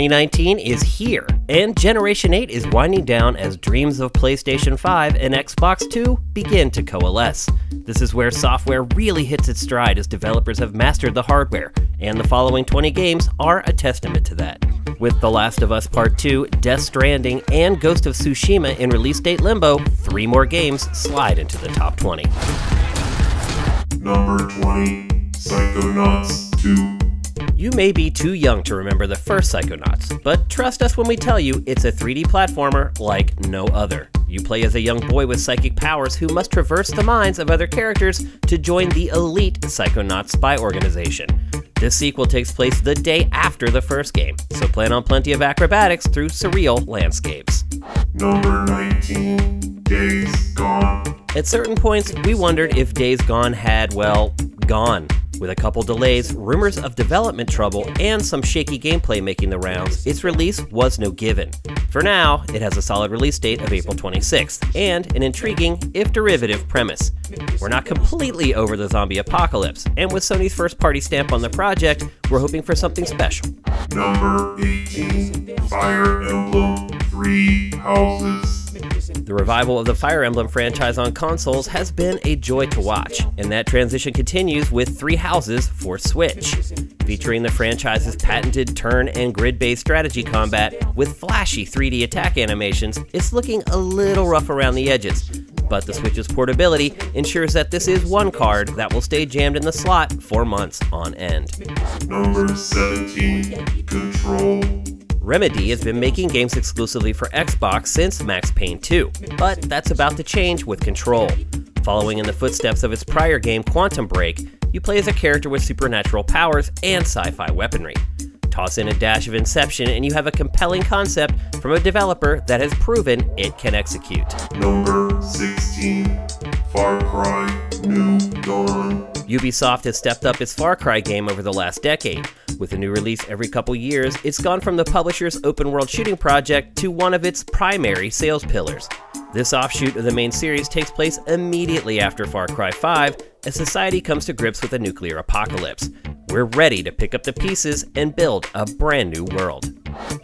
2019 is here, and Generation 8 is winding down as dreams of PlayStation 5 and Xbox 2 begin to coalesce. This is where software really hits its stride as developers have mastered the hardware, and the following 20 games are a testament to that. With The Last of Us Part 2, Death Stranding, and Ghost of Tsushima in release date limbo, 3 more games slide into the top 20. Number 20, Psychonauts 2. You may be too young to remember the first Psychonauts, but trust us when we tell you it's a 3D platformer like no other. You play as a young boy with psychic powers who must traverse the minds of other characters to join the elite Psychonauts spy organization. This sequel takes place the day after the first game, so plan on plenty of acrobatics through surreal landscapes. Number 19, Days Gone. At certain points, we wondered if Days Gone had, well, gone. With a couple delays, rumors of development trouble, and some shaky gameplay making the rounds, its release was no given. For now, it has a solid release date of April 26th, and an intriguing, if derivative, premise. We're not completely over the zombie apocalypse, and with Sony's first-party stamp on the project, we're hoping for something special. Number 18, Fire Emblem 3 Houses. The revival of the Fire Emblem franchise on consoles has been a joy to watch, and that transition continues with 3 Houses for Switch. Featuring the franchise's patented turn and grid-based strategy combat with flashy 3D attack animations, it's looking a little rough around the edges, but the Switch's portability ensures that this is one card that will stay jammed in the slot for months on end. Number 17, Control. Remedy has been making games exclusively for Xbox since Max Payne 2, but that's about to change with Control. Following in the footsteps of its prior game Quantum Break, you play as a character with supernatural powers and sci-fi weaponry. Toss in a dash of Inception and you have a compelling concept from a developer that has proven it can execute. Number 16, Far Cry New Dawn. Ubisoft has stepped up its Far Cry game over the last decade. With a new release every couple years, it's gone from the publisher's open-world shooting project to one of its primary sales pillars. This offshoot of the main series takes place immediately after Far Cry 5, as society comes to grips with a nuclear apocalypse. We're ready to pick up the pieces and build a brand new world.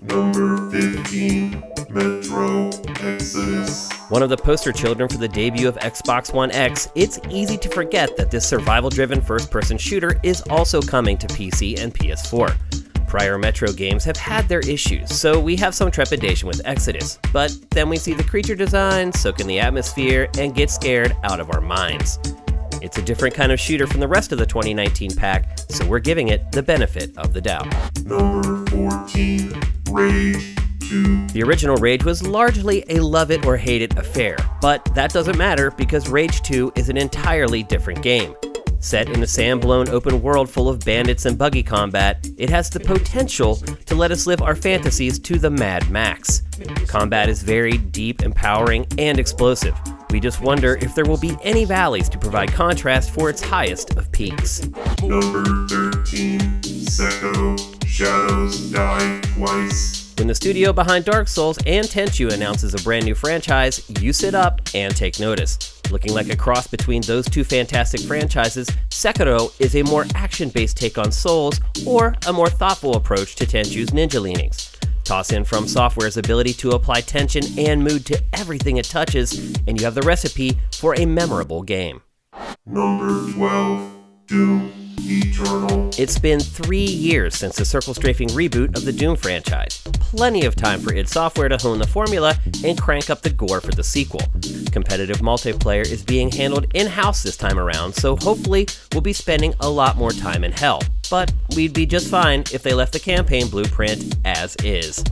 Number 15, Metro Exodus. One of the poster children for the debut of Xbox One X, it's easy to forget that this survival-driven first-person shooter is also coming to PC and PS4. Prior Metro games have had their issues, so we have some trepidation with Exodus, but then we see the creature design, soak in the atmosphere, and get scared out of our minds. It's a different kind of shooter from the rest of the 2019 pack, so we're giving it the benefit of the doubt. Number 14, Rage 2. The original Rage was largely a love-it-or-hate-it affair, but that doesn't matter because Rage 2 is an entirely different game. Set in a sand-blown open world full of bandits and buggy combat, it has the potential to let us live our fantasies to the mad max. Combat is varied, deep, empowering, and explosive. We just wonder if there will be any valleys to provide contrast for its highest of peaks. Number 13, Sekiro Shadows Die Twice. When the studio behind Dark Souls and Tenchu announces a brand new franchise, you sit up and take notice. Looking like a cross between those two fantastic franchises, Sekiro is a more action-based take on Souls or a more thoughtful approach to Tenchu's ninja leanings. Toss in From Software's ability to apply tension and mood to everything it touches, and you have the recipe for a memorable game. Number 12, Doom Eternal. It's been 3 years since the circle-strafing reboot of the Doom franchise. Plenty of time for id Software to hone the formula and crank up the gore for the sequel. Competitive multiplayer is being handled in-house this time around, so hopefully we'll be spending a lot more time in hell. But we'd be just fine if they left the campaign blueprint as is.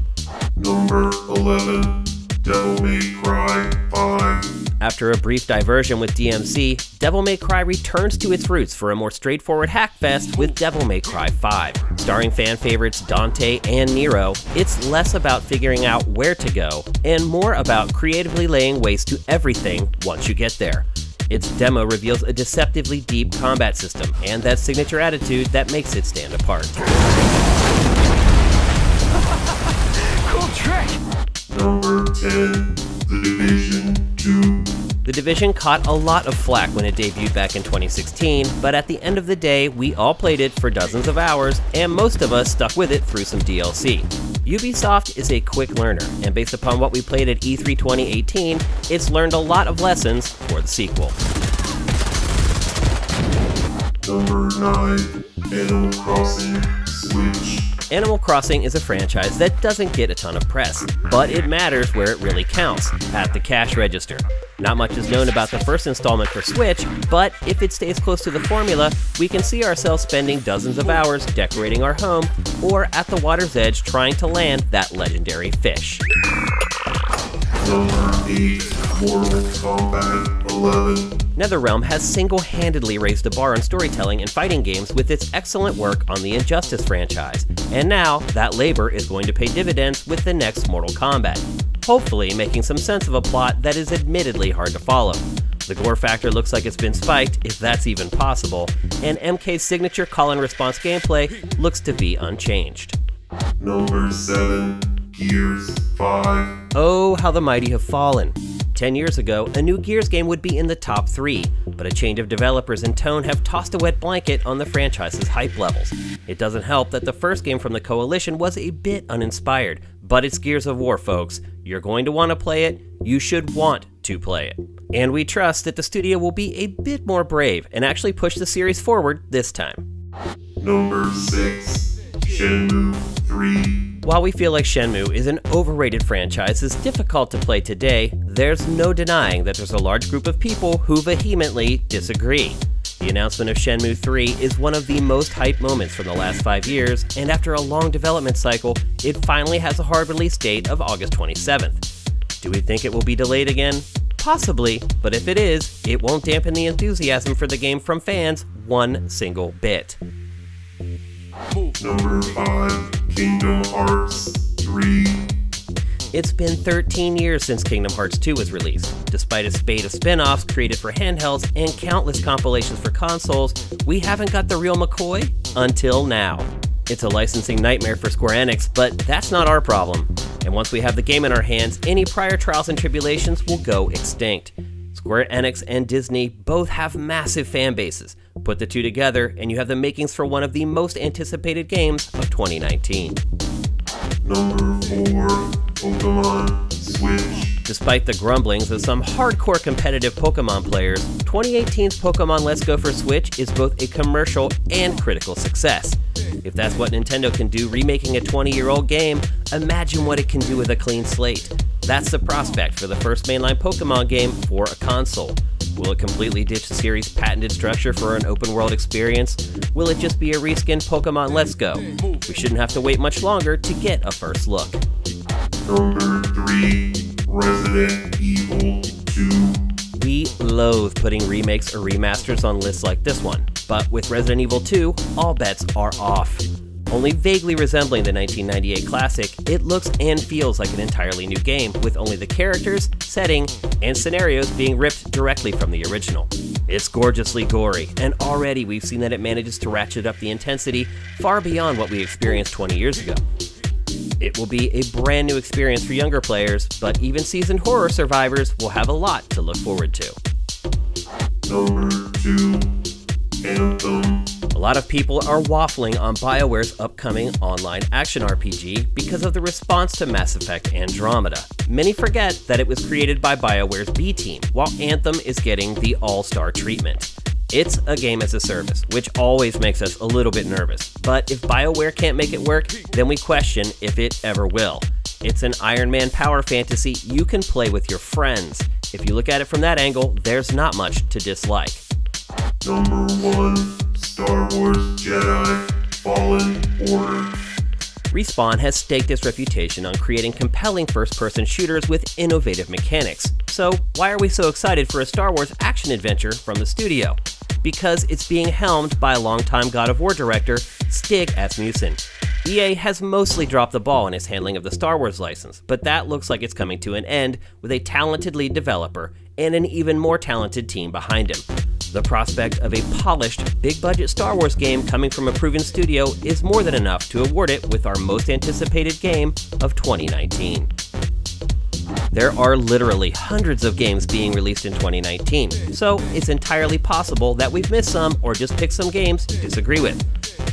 Number 11, Devil May Cry 5. After a brief diversion with DMC, Devil May Cry returns to its roots for a more straightforward hackfest with Devil May Cry 5. Starring fan favorites Dante and Nero, it's less about figuring out where to go, and more about creatively laying waste to everything once you get there. Its demo reveals a deceptively deep combat system, and that signature attitude that makes it stand apart. Cool trick! Number 10, The Division 2. The Division caught a lot of flack when it debuted back in 2016, but at the end of the day, we all played it for dozens of hours, and most of us stuck with it through some DLC. Ubisoft is a quick learner, and based upon what we played at E3 2018, it's learned a lot of lessons for the sequel. Number 9, Animal Crossing Switch. Animal Crossing is a franchise that doesn't get a ton of press, but it matters where it really counts, at the cash register. Not much is known about the first installment for Switch, but if it stays close to the formula, we can see ourselves spending dozens of hours decorating our home, or at the water's edge trying to land that legendary fish. Number 8, Mortal Kombat 11. NetherRealm has single-handedly raised the bar on storytelling and fighting games with its excellent work on the Injustice franchise, and now that labor is going to pay dividends with the next Mortal Kombat, hopefully making some sense of a plot that is admittedly hard to follow. The gore factor looks like it's been spiked, if that's even possible, and MK's signature call-and-response gameplay looks to be unchanged. Number 7, Gears 5. Oh, how the mighty have fallen. 10 years ago, a new Gears game would be in the top 3, but a change of developers and tone have tossed a wet blanket on the franchise's hype levels. It doesn't help that the first game from the Coalition was a bit uninspired, but it's Gears of War, folks. You're going to want to play it, you should want to play it. And we trust that the studio will be a bit more brave and actually push the series forward this time. Number 6, Shenmue 3. While we feel like Shenmue is an overrated franchise that's difficult to play today, there's no denying that there's a large group of people who vehemently disagree. The announcement of Shenmue 3 is one of the most hyped moments from the last 5 years, and after a long development cycle, it finally has a hard release date of August 27th. Do we think it will be delayed again? Possibly, but if it is, it won't dampen the enthusiasm for the game from fans one single bit. Number 5, Kingdom Hearts 3. It's been 13 years since Kingdom Hearts 2 was released. Despite a spate of spin-offs created for handhelds and countless compilations for consoles, we haven't got the real McCoy until now. It's a licensing nightmare for Square Enix, but that's not our problem. And once we have the game in our hands, any prior trials and tribulations will go extinct. Square Enix and Disney both have massive fan bases. Put the two together, and you have the makings for one of the most anticipated games of 2019. Number 4, Pokemon Switch. Despite the grumblings of some hardcore competitive Pokemon players, 2018's Pokemon Let's Go for Switch is both a commercial and critical success. If that's what Nintendo can do remaking a 20-year-old game, imagine what it can do with a clean slate. That's the prospect for the first mainline Pokemon game for a console. Will it completely ditch the series' patented structure for an open-world experience? Will it just be a reskinned Pokemon Let's Go? We shouldn't have to wait much longer to get a first look. Number 3, Resident Evil 2. We loathe putting remakes or remasters on lists like this one, but with Resident Evil 2, all bets are off. Only vaguely resembling the 1998 classic, it looks and feels like an entirely new game, with only the characters, setting, and scenarios being ripped directly from the original. It's gorgeously gory, and already we've seen that it manages to ratchet up the intensity far beyond what we experienced 20 years ago. It will be a brand new experience for younger players, but even seasoned horror survivors will have a lot to look forward to. Number 2, Anthem. A lot of people are waffling on BioWare's upcoming online action RPG because of the response to Mass Effect Andromeda. Many forget that it was created by BioWare's B team, while Anthem is getting the all-star treatment. It's a game as a service, which always makes us a little bit nervous, but if BioWare can't make it work, then we question if it ever will. It's an Iron Man power fantasy you can play with your friends. If you look at it from that angle, there's not much to dislike. Number 1, Star Wars Jedi Fallen Order. Respawn has staked its reputation on creating compelling first-person shooters with innovative mechanics. So why are we so excited for a Star Wars action-adventure from the studio? Because it's being helmed by longtime God of War director Stig Asmussen. EA has mostly dropped the ball in its handling of the Star Wars license, but that looks like it's coming to an end with a talented lead developer and an even more talented team behind him. The prospect of a polished, big-budget Star Wars game coming from a proven studio is more than enough to award it with our most anticipated game of 2019. There are literally hundreds of games being released in 2019, so it's entirely possible that we've missed some or just picked some games you disagree with.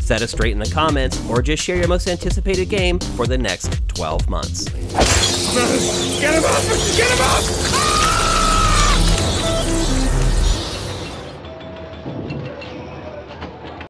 Set us straight in the comments, or just share your most anticipated game for the next 12 months. Get him up! Get him up!